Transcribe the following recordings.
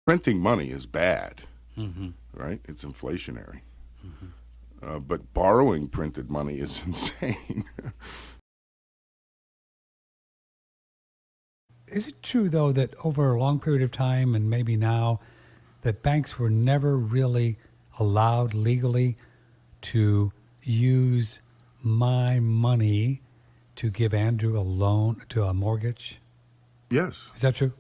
Printing money is bad, Mm-hmm. right? It's inflationary. Mm-hmm. But borrowing printed money is insane. Is it true, though, that over a long period of time, and maybe now, that banks were never really allowed legally to use my money to give Andrew a loan to a mortgage? Yes, Is that true?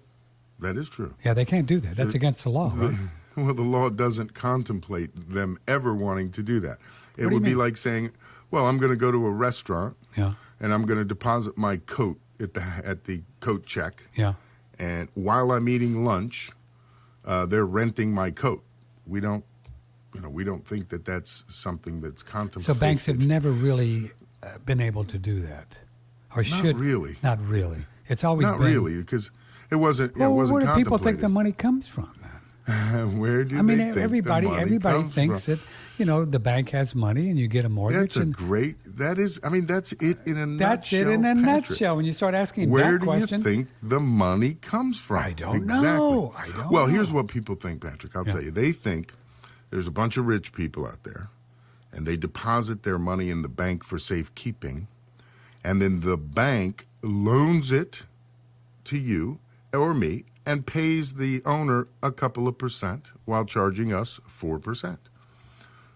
that is true. Yeah, they can't do that. That's against the law, right? Well, the law doesn't contemplate them ever wanting to do that. It What do you would be mean? like saying, well, I'm going to go to a restaurant Yeah, and I'm going to deposit my coat at the coat check. yeah. And while I'm eating lunch, they're renting my coat. We don't think that that's something that's contemplated. So banks have never really been able to do that, or should really. Not really. It's always Not been, really, because it wasn't. Well, it wasn't where do people think contemplated. the money comes from, then? Where do I mean, they think everybody the money comes thinks from? that the bank has money and you get a mortgage. That's that's it in a nutshell. That's it in a Patrick. nutshell. When you start asking Where that do question, you think the money comes from? I don't exactly. know. I don't Well, know. here's what people think, Patrick. I'll tell you. They think there's a bunch of rich people out there, and they deposit their money in the bank for safekeeping, and then the bank loans it to you or me and pays the owner a couple of percent while charging us 4%.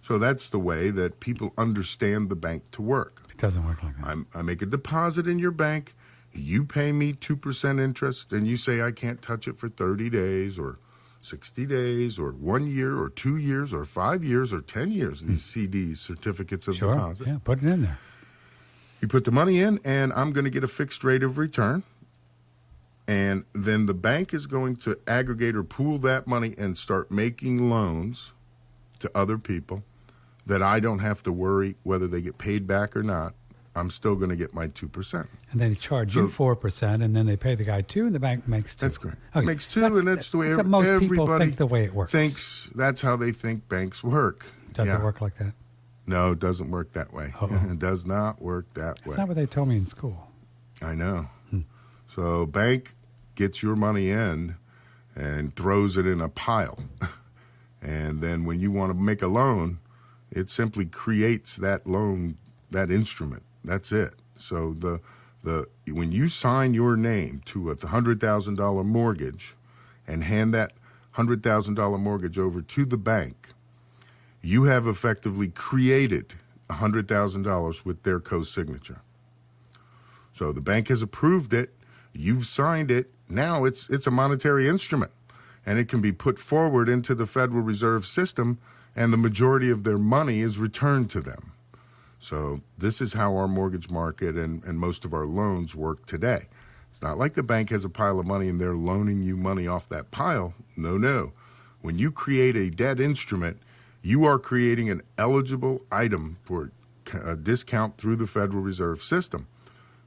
So that's the way that people understand the bank to work. It doesn't work like that. I make a deposit in your bank, you pay me 2% interest, and you say I can't touch it for 30 days or 60 days or 1 year or 2 years or 5 years or 10 years, these CDs, certificates of Sure. deposit. Yeah, put it in there. You put the money in, and I'm going to get a fixed rate of return. And then the bank is going to aggregate or pool that money and start making loans to other people that I don't have to worry whether they get paid back or not. I'm still going to get my 2%. And then they charge you 4%, and then they pay the guy 2%, and the bank makes 2%. That's great. Okay. Makes 2%, and that's the way what most people everybody think the way it works. thinks. That's how they think banks work. Does it work like that? No, it doesn't work that way. Uh-oh. It does not work that way. That's not what they told me in school. I know. So bank gets your money in and throws it in a pile. And then when you want to make a loan, it simply creates that loan, that instrument. That's it. So when you sign your name to a $100,000 mortgage and hand that $100,000 mortgage over to the bank, you have effectively created $100,000 with their co-signature. So the bank has approved it. You've signed it. Now it's a monetary instrument, and it can be put forward into the Federal Reserve System, and the majority of their money is returned to them. So this is how our mortgage market and most of our loans work today. It's not like the bank has a pile of money and they're loaning you money off that pile. No. When you create a debt instrument, you are creating an eligible item for a discount through the Federal Reserve System.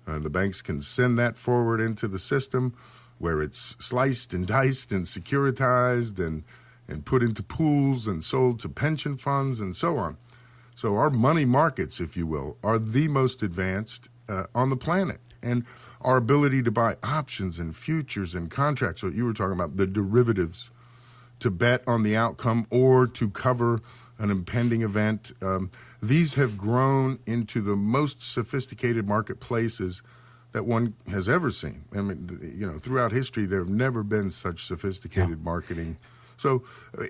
The banks can send that forward into the system where it's sliced and diced and securitized and put into pools and sold to pension funds and so on. So our money markets, if you will, are the most advanced on the planet. And our ability to buy options and futures and contracts, what you were talking about, the derivatives, to bet on the outcome or to cover an impending event, these have grown into the most sophisticated marketplaces that one has ever seen. I mean, throughout history, there have never been such sophisticated marketing. So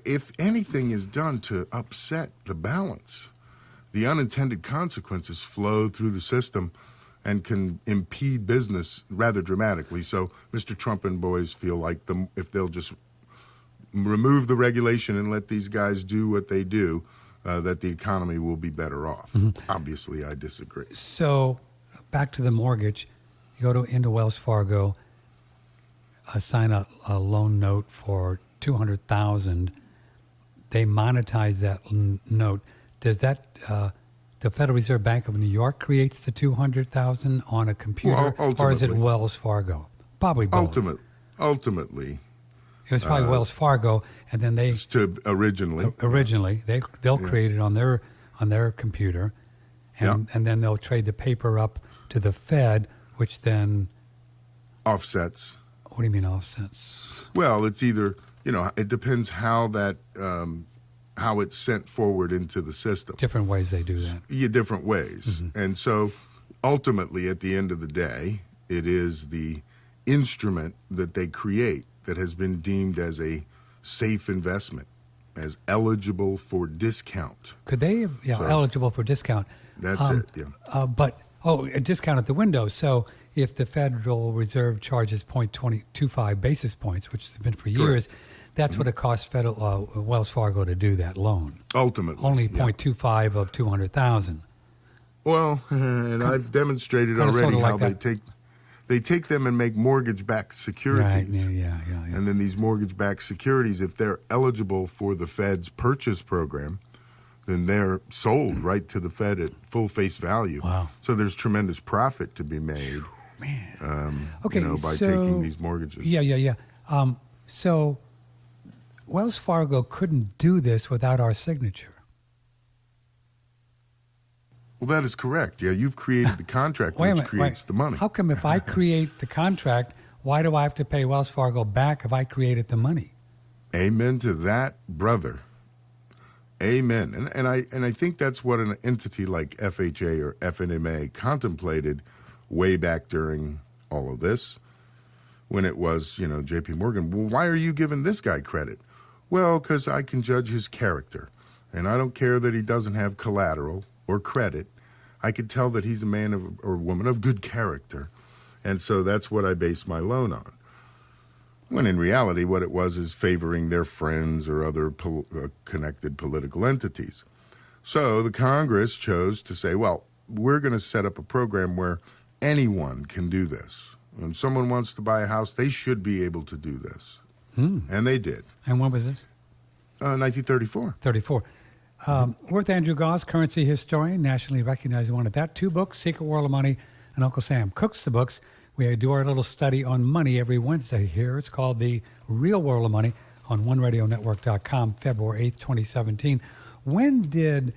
if anything is done to upset the balance, the unintended consequences flow through the system and can impede business rather dramatically. So Mr. Trump and boys feel like if they'll just remove the regulation and let these guys do what they do, that the economy will be better off. Mm-hmm. Obviously, I disagree. So back to the mortgage. You go into Wells Fargo, sign a loan note for $200,000. They monetize that note. Does that the Federal Reserve Bank of New York creates the $200,000 on a computer, or is it Wells Fargo? Probably both. Ultimately, it was probably Wells Fargo, and then they originally they'll create it on their computer, and then they'll trade the paper up to the Fed, which then offsets. What do you mean offsets? Well, it's either it depends how that how it's sent forward into the system. Different ways they do that. Yeah, different ways. And so ultimately, at the end of the day, it is the instrument that they create that has been deemed as a safe investment, as eligible for discount. Could they, eligible for discount? That's it, yeah. But, a discount at the window. So if the Federal Reserve charges 0.25 basis points, which has been for years, that's what it costs Wells Fargo to do that loan. Ultimately. Only 0.25 of 200,000. Well, and I've demonstrated already how they take them and make mortgage-backed securities. Right, yeah. And then these mortgage-backed securities, if they're eligible for the Fed's purchase program, then they're sold right to the Fed at full face value. Wow. So there's tremendous profit to be made. Man. By taking these mortgages. Yeah. So Wells Fargo couldn't do this without our signature. Well, that is correct. Yeah, you've created the contract which creates the money. How come if I create the contract, why do I have to pay Wells Fargo back if I created the money? Amen to that, brother. Amen. And I think that's what an entity like FHA or FNMA contemplated way back during all of this, when it was, J.P. Morgan. Well, why are you giving this guy credit? Well, because I can judge his character, and I don't care that he doesn't have collateral or credit. I can tell that he's a man or woman of good character, and so that's what I base my loan on. When in reality, what it was is favoring their friends or other connected political entities. So the Congress chose to say, well, we're going to set up a program where anyone can do this. When someone wants to buy a house, they should be able to do this. And they did. And when was it? 1934. 34. Worth Andrew Gause, currency historian, nationally recognized one of that. 2 books, Secret World of Money and Uncle Sam Cooks the Books. We do our little study on money every Wednesday here. It's called The Real World of Money on OneRadioNetwork.com, February 8th, 2017. When did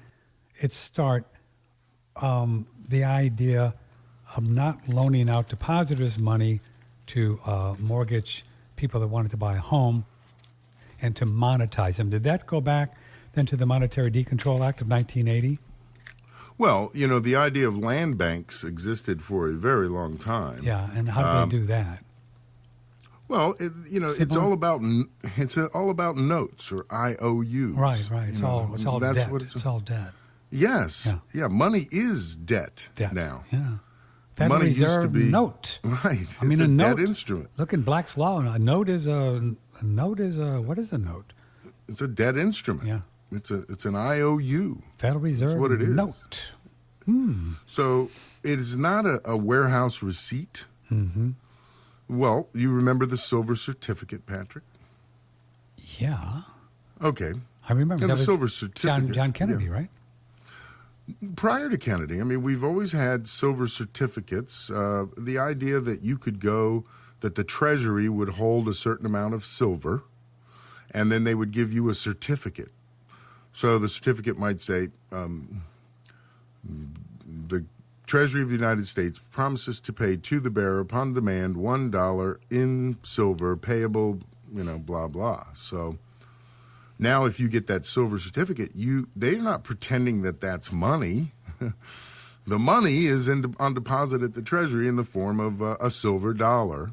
it start, the idea of not loaning out depositors' money to mortgage people that wanted to buy a home and to monetize them? Did that go back then to the Monetary Decontrol Act of 1980? Well, the idea of land banks existed for a very long time. Yeah, and how did they do that? Well, it's all about notes or IOUs. Right. It's all debt. It's all debt. Yes. Yeah. Money is debt now. Yeah. Federal money Reserve used to be note. Right. It's a note, debt instrument. Look in Black's Law, a note is what is a note? It's a debt instrument. Yeah. It's an IOU. Federal Reserve That's what it is. Note. So it is not a warehouse receipt. Mm-hmm. Well, you remember the silver certificate, Patrick? Yeah. Okay. I remember. And that the was silver certificate. John Kennedy, right? Prior to Kennedy, we've always had silver certificates. The idea that you could that the Treasury would hold a certain amount of silver, and then they would give you a certificate. So the certificate might say, the Treasury of the United States promises to pay to the bearer upon demand $1 in silver payable, blah, blah. So now if you get that silver certificate, they're not pretending that that's money. The money is on deposit at the Treasury in the form of a silver dollar,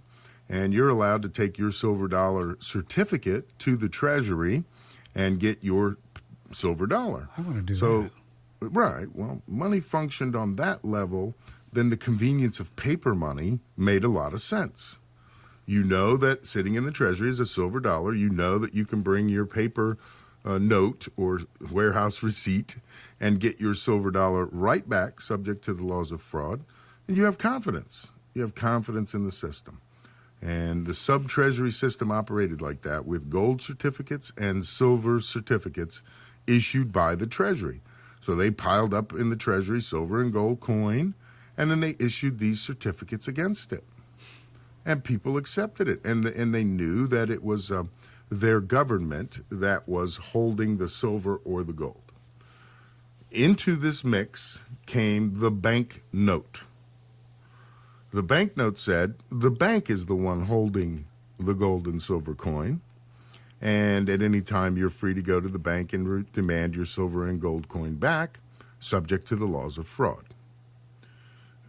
and you're allowed to take your silver dollar certificate to the Treasury and get your silver dollar. I want to do that. Right. Well, money functioned on that level. Then the convenience of paper money made a lot of sense. You know that sitting in the Treasury is a silver dollar. You know that you can bring your paper note or warehouse receipt and get your silver dollar right back, subject to the laws of fraud. And you have confidence. You have confidence in the system. And the sub-Treasury system operated like that, with gold certificates and silver certificates issued by the Treasury. So they piled up in the Treasury silver and gold coin, and then they issued these certificates against it. And people accepted it, and they knew that it was their government that was holding the silver or the gold. Into this mix came the bank note. The bank note said the bank is the one holding the gold and silver coin, And at any time, you're free to go to the bank and demand your silver and gold coin back, subject to the laws of fraud.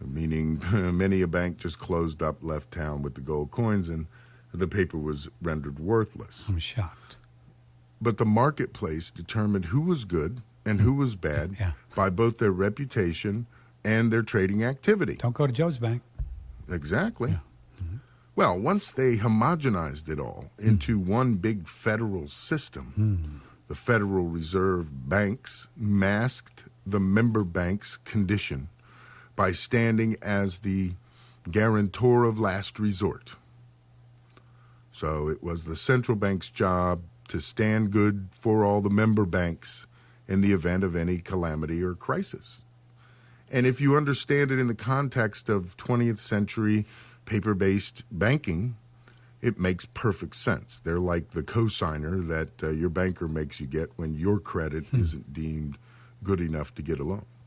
Meaning many a bank just closed up, left town with the gold coins, and the paper was rendered worthless. I'm shocked. But the marketplace determined who was good and who was bad by both their reputation and their trading activity. Don't go to Joe's bank. Exactly. Yeah. Mm-hmm. Well, once they homogenized it all into one big federal system, the Federal Reserve banks masked the member banks' condition by standing as the guarantor of last resort. So it was the central bank's job to stand good for all the member banks in the event of any calamity or crisis. And if you understand it in the context of 20th century paper-based banking, it makes perfect sense. They're like the cosigner that your banker makes you get when your credit isn't deemed good enough to get a loan.